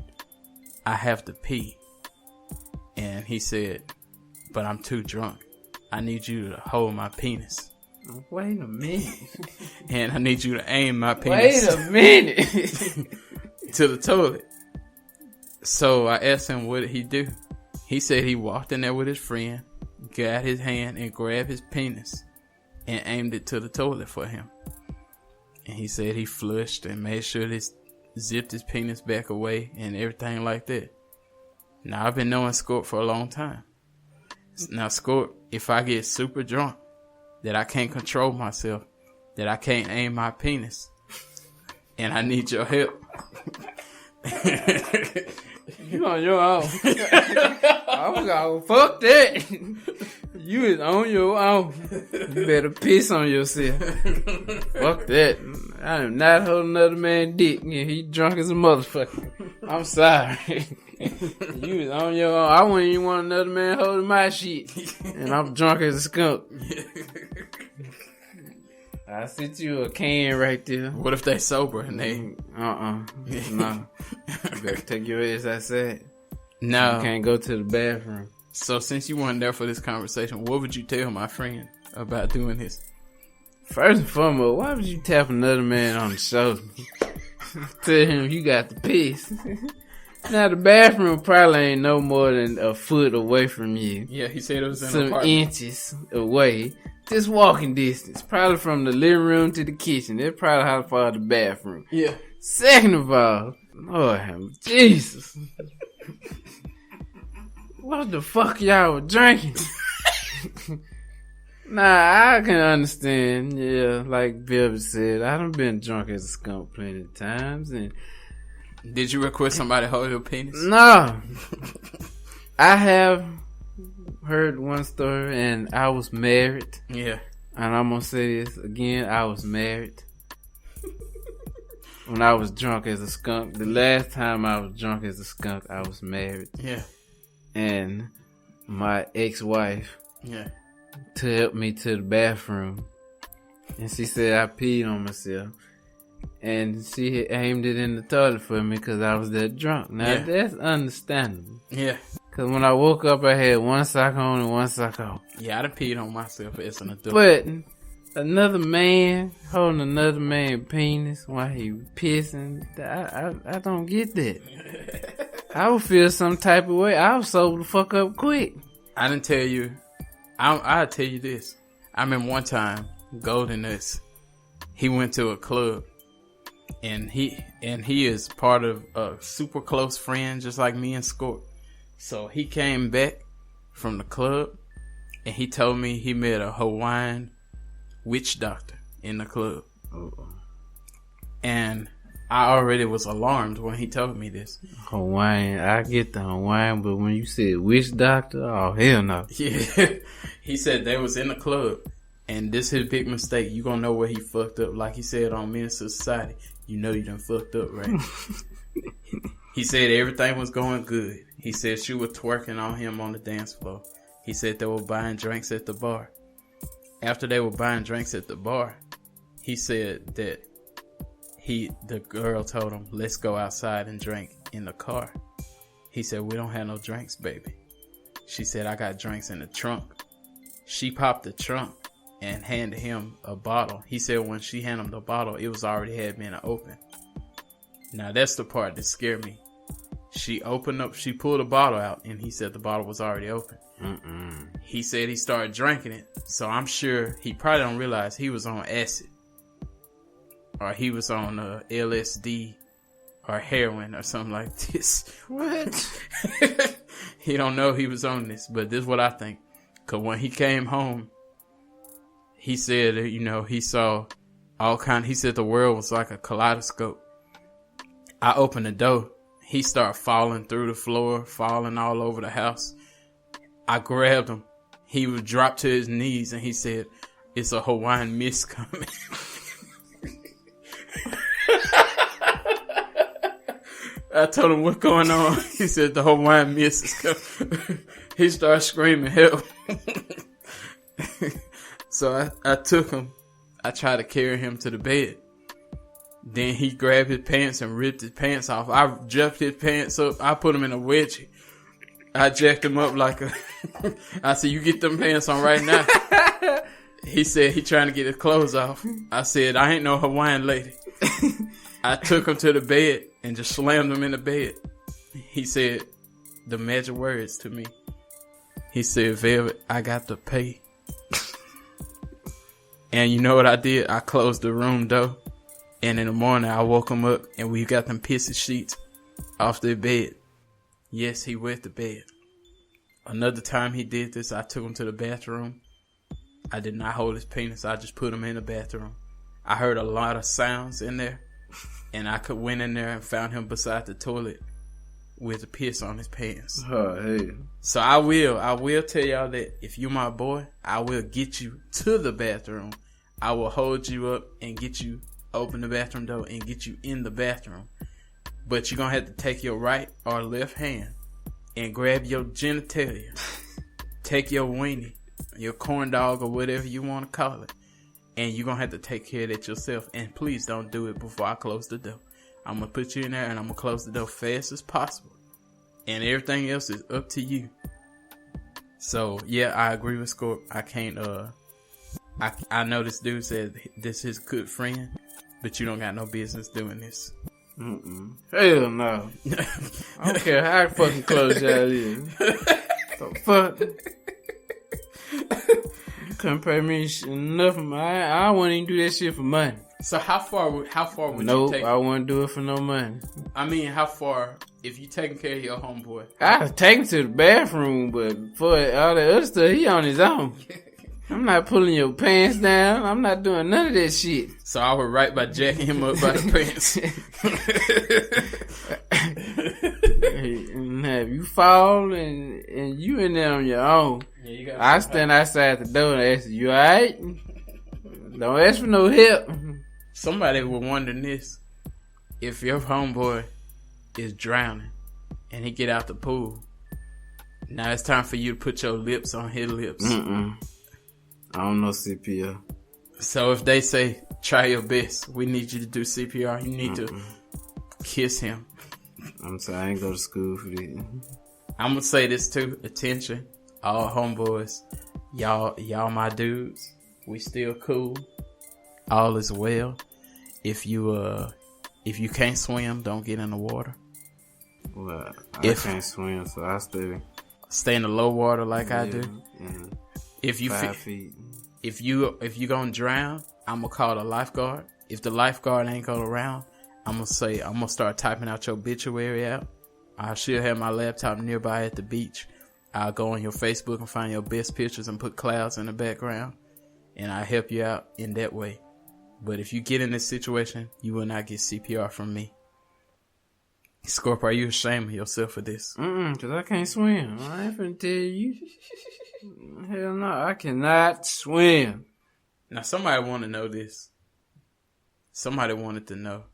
"I have to pee." And he said, "But I'm too drunk. I need you to hold my penis." Wait a minute. And I need you to aim my penis. Wait a minute. to the toilet. So I asked him what did he do. He said he walked in there with his friend, got his hand and grabbed his penis and aimed it to the toilet for him. And he said he flushed and made sure this zipped his penis back away and everything like that. Now I've been knowing Scorp for a long time. Now Scorp, if I get super drunk, that I can't control myself, that I can't aim my penis, and I need your help. You on your own. I'm gonna fuck that. You is on your own. You better piss on yourself. Fuck that. I am not holding another man's dick. Yeah, he drunk as a motherfucker. I'm sorry. You is on your own. I wouldn't even want another man holding my shit. And I'm drunk as a skunk. I sent you a can right there. What if they sober and they... No. You better take your ass outside. No. You can't go to the bathroom. So since you weren't there for this conversation, what would you tell my friend about doing this? First and foremost, why would you tap another man on the shoulder? Tell him you got the piss. Now the bathroom probably ain't no more than a foot away from you. Yeah, he said it was in some an apartment. inches away. Just walking distance. Probably from the living room to the kitchen. That's probably how far the bathroom. Yeah. Second of all, Lord Jesus. What the fuck y'all were drinking? Nah, I can understand. Yeah, like Velvet said, I done been drunk as a skunk plenty of times. And did you request somebody hold your penis? no. I have heard one story, and I was married. Yeah. And I'm gonna say this again, I was married. When I was drunk as a skunk. The last time I was drunk as a skunk, I was married. Yeah. And my ex-wife took me to the bathroom. And she said I peed on myself. And she aimed it in the toilet for me because I was that drunk. Now, that's understandable. Yeah. Because when I woke up, I had one sock on and one sock off. Yeah, I done peed on myself as an adult. But another man holding another man's penis while he pissing, I don't get that. I would feel some type of way. I would sober the fuck up quick. I didn't tell you. I'll tell you this. I remember one time, Golden Nuts, he went to a club. And he is part of a super close friend, just like me and Scorp. So he came back from the club, and he told me he met a Hawaiian witch doctor in the club. And I already was alarmed when he told me this. Hawaiian, I get the Hawaiian, but when you said witch doctor, oh hell no. Yeah, he said they was in the club, and this his big mistake. You gonna know where he fucked up. Like he said on Men's Society, you know you done fucked up, right? He said everything was going good. He said she was twerking on him on the dance floor. He said they were buying drinks at the bar. After they were buying drinks at the bar, he said that the girl told him, let's go outside and drink in the car. He said, we don't have no drinks, baby. She said, I got drinks in the trunk. She popped the trunk and handed him a bottle. He said when she handed him the bottle, it was already had been open. Now that's the part that scared me. She pulled a bottle out, and he said the bottle was already open. He said he started drinking it, so I'm sure he probably don't realize he was on acid. Or he was on LSD or heroin or something like this. What? He don't know he was on this, but this is what I think. Because when he came home, he said, he saw all kind. He said the world was like a kaleidoscope. I opened the door. He started falling through the floor, falling all over the house. I grabbed him. He would drop to his knees, and he said, it's a Hawaiian mist coming. I told him what's going on. He said the Hawaiian mist is coming. He started screaming help. So I took him. I tried to carry him to the bed. Then he grabbed his pants and ripped his pants off. I jacked his pants up. I put him in a wedgie. I jacked him up like a... I said, you get them pants on right now. He said he trying to get his clothes off. I said, I ain't no Hawaiian lady. I took him to the bed and just slammed him in the bed. He said the magic words to me. He said, Velvet, I got to pay. And you know what I did? I closed the room door. And in the morning, I woke him up and we got them pissy sheets off the bed. Yes, he wet the bed. Another time he did this, I took him to the bathroom. I did not hold his penis. I just put him in the bathroom. I heard a lot of sounds in there. And I went in there and found him beside the toilet with a piss on his pants. Oh, hey. So I will tell y'all that if you my boy, I will get you to the bathroom. I will hold you up and get you, open the bathroom door and get you in the bathroom. But you're going to have to take your right or left hand and grab your genitalia. Take your weenie, your corn dog or whatever you want to call it. And you're going to have to take care of that yourself. And please don't do it before I close the door. I'm going to put you in there and I'm going to close the door fast as possible. And everything else is up to you. So, yeah, I agree with Scorp. I can't, I know this dude said this is good friend, but you don't got no business doing this. Hell no. I don't care how fucking close y'all is. The fuck? You couldn't pay me enough. I wouldn't even do that shit for money. So how far would Nope, you take? I wouldn't do it for no money. I mean, how far, if you taking care of your homeboy? I'd take him to the bathroom, but for all the other stuff, he on his own. I'm not pulling your pants down. I'm not doing none of that shit. So I would right by jacking him up by the pants. And have you fall and you in there on your own. Yeah, I stand outside the door and ask you alright? Don't ask for no help. Somebody was wondering this. If your homeboy is drowning and he get out the pool, now it's time for you to put your lips on his lips. I don't know CPR. So if they say, try your best, we need you to do CPR, you need to kiss him. I'm sorry, I ain't go to school for this. I'm gonna say this too. Attention, all homeboys. Y'all my dudes. We still cool. All is well. If you can't swim, don't get in the water. Well, I can't swim, so I stay in the low water like I do. Yeah. If you 5 feet. If you gonna drown, I'm gonna call the lifeguard. If the lifeguard ain't go around, I'm gonna start typing out your obituary out. I should have my laptop nearby at the beach. I'll go on your Facebook and find your best pictures and put clouds in the background, and I'll help you out in that way. But if you get in this situation, you will not get CPR from me. Scorp, are you ashamed of yourself for this? Cause I can't swim. I ain't finna tell you. Hell no, I cannot swim. Now somebody want to know this. Somebody wanted to know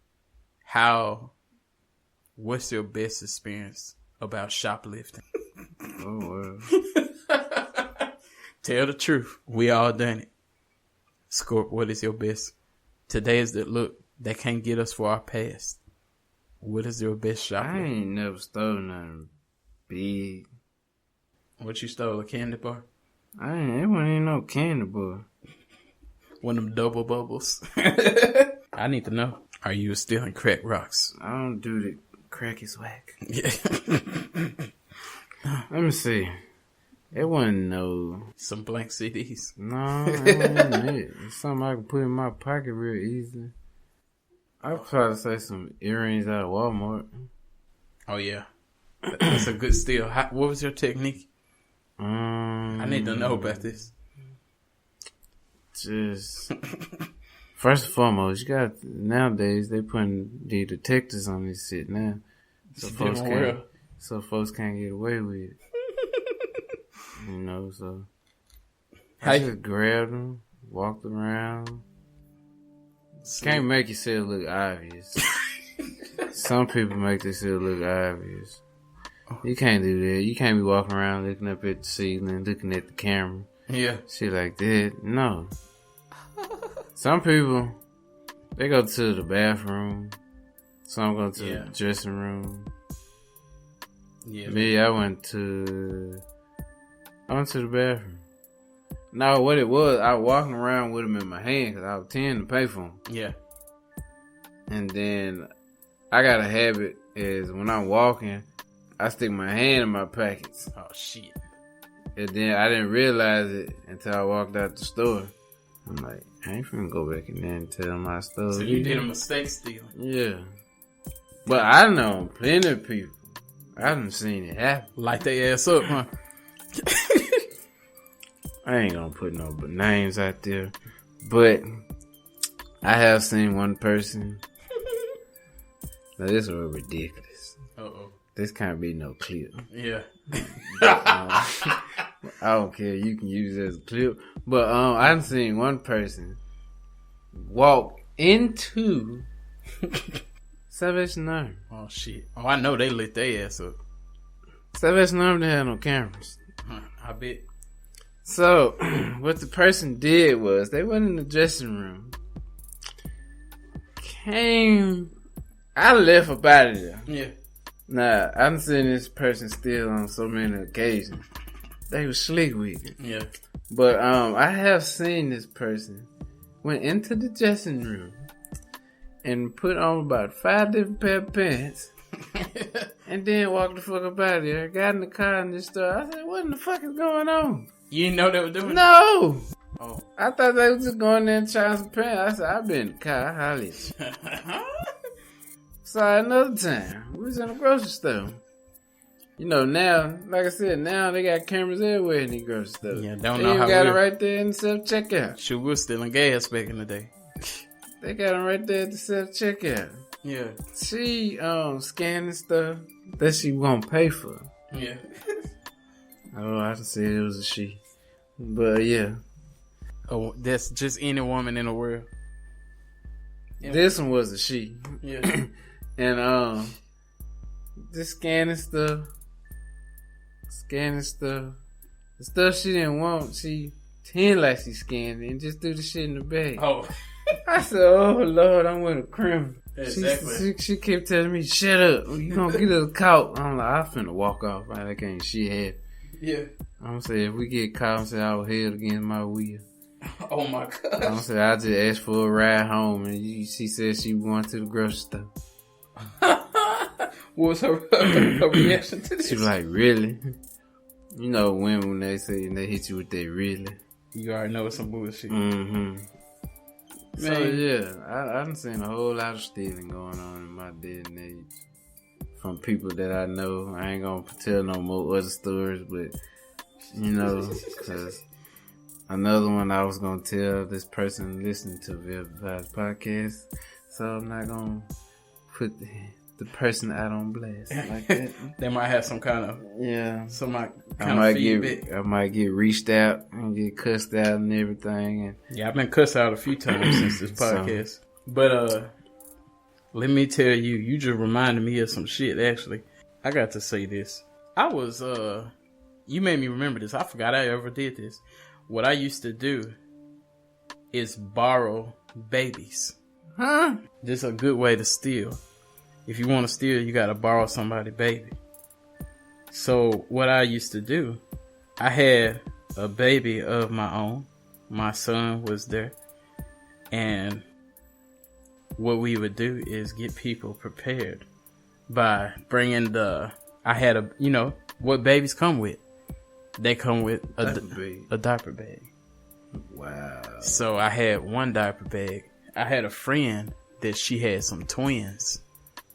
what's your best experience about shoplifting? Oh, well. Tell the truth. We all done it. Scorp, what is your best? Today is the look that can't get us for our past. What is your best shoplifting? I ain't never stole nothing big. What you stole, a candy bar? It wasn't even no candy bar. One of them double bubbles. I need to know. Are you stealing crack rocks? I don't do the crack is whack. Yeah. Let me see. It wasn't no... Some blank CDs. No, it wasn't it. It's something I can put in my pocket real easily. I'd probably say some earrings out of Walmart. Oh, yeah. That's a good steal. What was your technique? I need to know about this. Just... First and foremost, nowadays, they putting the detectives on this shit now. So folks can't get away with it. You know, so I just grabbed them, walked around. Can't make yourself look obvious. Some people make themselves look obvious. You can't do that. You can't be walking around looking up at the ceiling, looking at the camera. Yeah. Shit like that. No. Some people, they go to the bathroom. Some go to the dressing room. Yeah. Me, I went to the bathroom. No, what it was, I was walking around with them in my hand because I was tending to pay for them. Yeah. And then I got a habit is when I'm walking, I stick my hand in my pockets. Oh, shit. And then I didn't realize it until I walked out the store. I'm like, I ain't finna go back in there and tell them I stole. So you did a mistake stealing. Yeah. But I know plenty of people. I done seen it happen. Light their ass up, huh? I ain't gonna put no names out there. But I have seen one person. Now this was ridiculous. Uh-oh. this can't be no clip. Yeah. I don't care. You can use it as a clip. But I done seen one person walk into Salvation Army. Oh, shit. Oh, I know they lit their ass up. Salvation Army didn't have no cameras. I bet. So, what the person did was, they went in the dressing room. I left up out of there. Yeah. Nah, I done seen this person still on so many occasions. They was slick with it. Yeah. But I have seen this person went into the dressing room and put on about 5 different pair of pants and then walked the fuck up out of there. Got in the car and just started. I said, what in the fuck is going on? You didn't know they were doing No! Oh. I thought they was just going there and trying some pants. I said, I've been in the car. I hollered. Saw another time. We was in the grocery store. You know, now, like I said, now they got cameras everywhere in the grocery store. Yeah, don't they know even how got we it right there in the self-checkout. Shoot, we was stealing gas back in the day. They got them right there at the self-checkout. Yeah. She scanning stuff that she won't pay for. Yeah. Oh, I just said it was a she. But yeah. Oh, that's just any woman in the world. Yeah. This one was a she. Yeah. And just scanning stuff. The stuff she didn't want, she pretend like she scanned it and just threw the shit in the bag. Oh. I said, oh Lord, I'm with a criminal. Exactly. She kept telling me, shut up, you gonna get us caught. I'm like, I finna walk off. Like, ain't shit happen. Yeah. I'm gonna say, if we get caught, I'm gonna say I was held against my will. Oh my God. I'm gonna say, I just asked for a ride home and she said she was going to the grocery store. What was her reaction to this? She was like, really? You know women when they say they hit you with that really. You already know it's some bullshit. Mm-hmm. So Man. yeah, I done seen a whole lot of stealing going on in my day and age. From people that I know. I ain't gonna tell no more other stories, but you know, cause another one I was gonna tell this person listening to Verified's podcast, so I'm not gonna put the person out on blast like that. They might have some kind of feedback. I might get reached out and get cussed out and everything. And yeah, I've been cussed out a few times since this podcast. But let me tell you, you just reminded me of some shit. Actually, I got to say this. I was you made me remember this. I forgot I ever did this. What I used to do is borrow babies. huh? This is a good way to steal. If you want to steal, you got to borrow somebody's baby. So what I used to do, I had a baby of my own. My son was there. And what we would do is get people prepared by bringing what babies come with. They come with a diaper bag. Wow. So I had one diaper bag. I had a friend that she had some twins.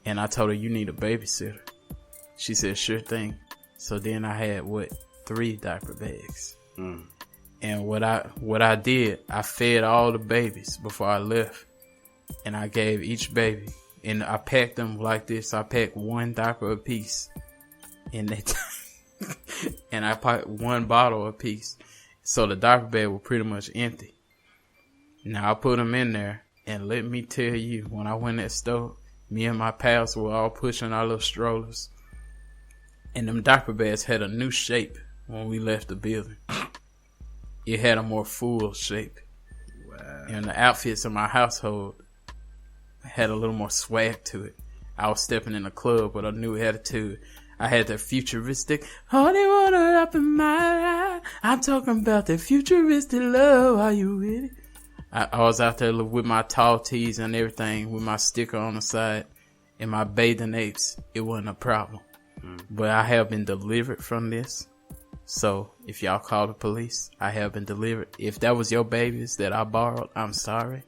And I told her, you need a babysitter. She said, sure thing. So then I had 3 diaper bags. Mm. And what I did, I fed all the babies before I left. And I gave each baby, and I packed them like this. I packed 1 diaper a piece. And and I packed 1 bottle a piece. So the diaper bag was pretty much empty. Now I put them in there. And let me tell you, when I went to that store, me and my pals were all pushing our little strollers. And them diaper bags had a new shape when we left the building. It had a more full shape. Wow. And the outfits in my household had a little more swag to it. I was stepping in a club with a new attitude. I had that futuristic, holy water up in my eye. I'm talking about that futuristic love. Are you with it? I was out there with my tall tees and everything, with my sticker on the side and my bathing apes. It wasn't a problem. But I have been delivered from this. So if y'all call the police, I have been delivered. If that was your babies that I borrowed, I'm sorry.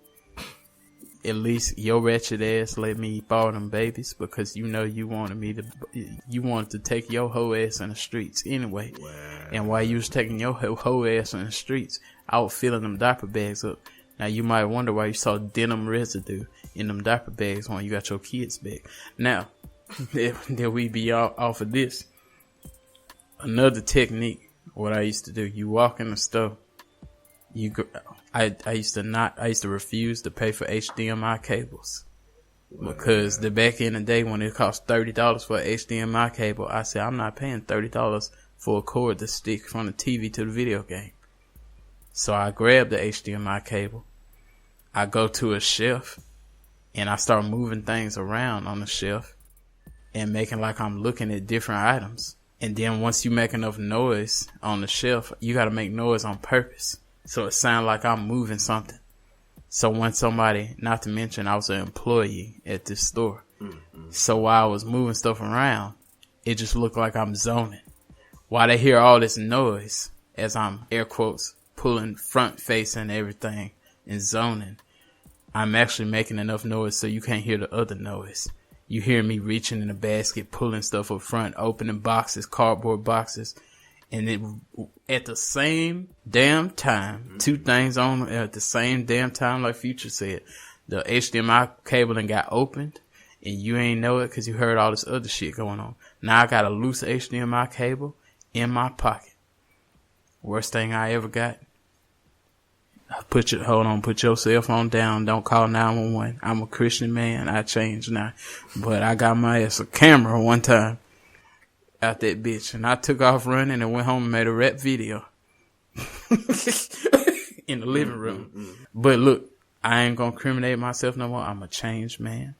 At least your wretched ass let me borrow them babies, because you know you wanted to take your whole ass in the streets anyway. Wow. And while you was taking your whole ass in the streets, I was filling them diaper bags up. Now you might wonder why you saw denim residue in them diaper bags when you got your kids back. Now, that we be off of this. Another technique, what I used to do, you walk in the store, I used to refuse to pay for HDMI cables. Because the back in the day when it cost $30 for an HDMI cable, I said, I'm not paying $30 for a cord to stick from the TV to the video game. So I grabbed the HDMI cable. I go to a shelf and I start moving things around on the shelf and making like I'm looking at different items. And then once you make enough noise on the shelf, you got to make noise on purpose. So it sounds like I'm moving something. So when somebody, not to mention I was an employee at this store. Mm-hmm. So while I was moving stuff around, it just looked like I'm zoning. While they hear all this noise, as I'm, air quotes, pulling front face and everything and zoning, I'm actually making enough noise so you can't hear the other noise. You hear me reaching in the basket, pulling stuff up front, opening boxes, cardboard boxes. And it, at the same damn time, two things on at the same damn time, like Future said, the HDMI cable done got opened and you ain't know it because you heard all this other shit going on. Now I got a loose HDMI cable in my pocket. Worst thing I ever got. Put your cell phone down. Don't call 911. I'm a Christian man. I changed now. But I got my ass a camera one time out that bitch, and I took off running and went home and made a rap video in the living room. Mm-hmm. But look, I ain't gonna incriminate myself no more. I'm a changed man.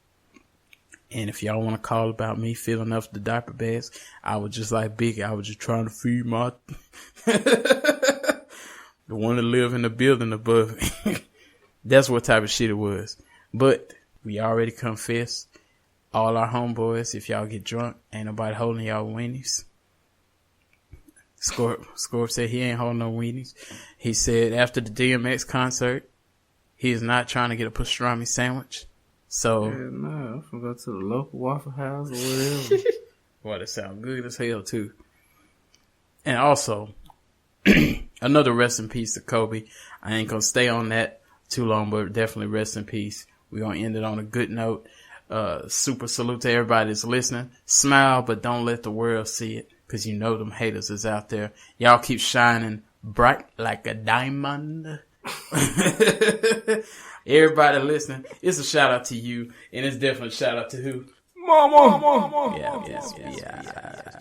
And if y'all want to call about me filling up the diaper bags, I was just like Biggie. I was just trying to feed my the one that live in the building above me. That's what type of shit it was. But we already confessed. All our homeboys, if y'all get drunk, ain't nobody holding y'all weenies. Scorp said he ain't holding no weenies. He said after the DMX concert, he is not trying to get a pastrami sandwich. So, yeah, no, I'm gonna go to the local Waffle House or whatever. Boy, that sound good as hell too. And also, another rest in peace to Kobe. I ain't gonna stay on that too long, but definitely rest in peace. We're gonna end it on a good note. Super salute to everybody that's listening. Smile, but don't let the world see it, cause you know them haters is out there. Y'all keep shining bright like a diamond. Everybody listening, it's a shout out to you, and it's definitely a shout out to who? Mama. Yeah.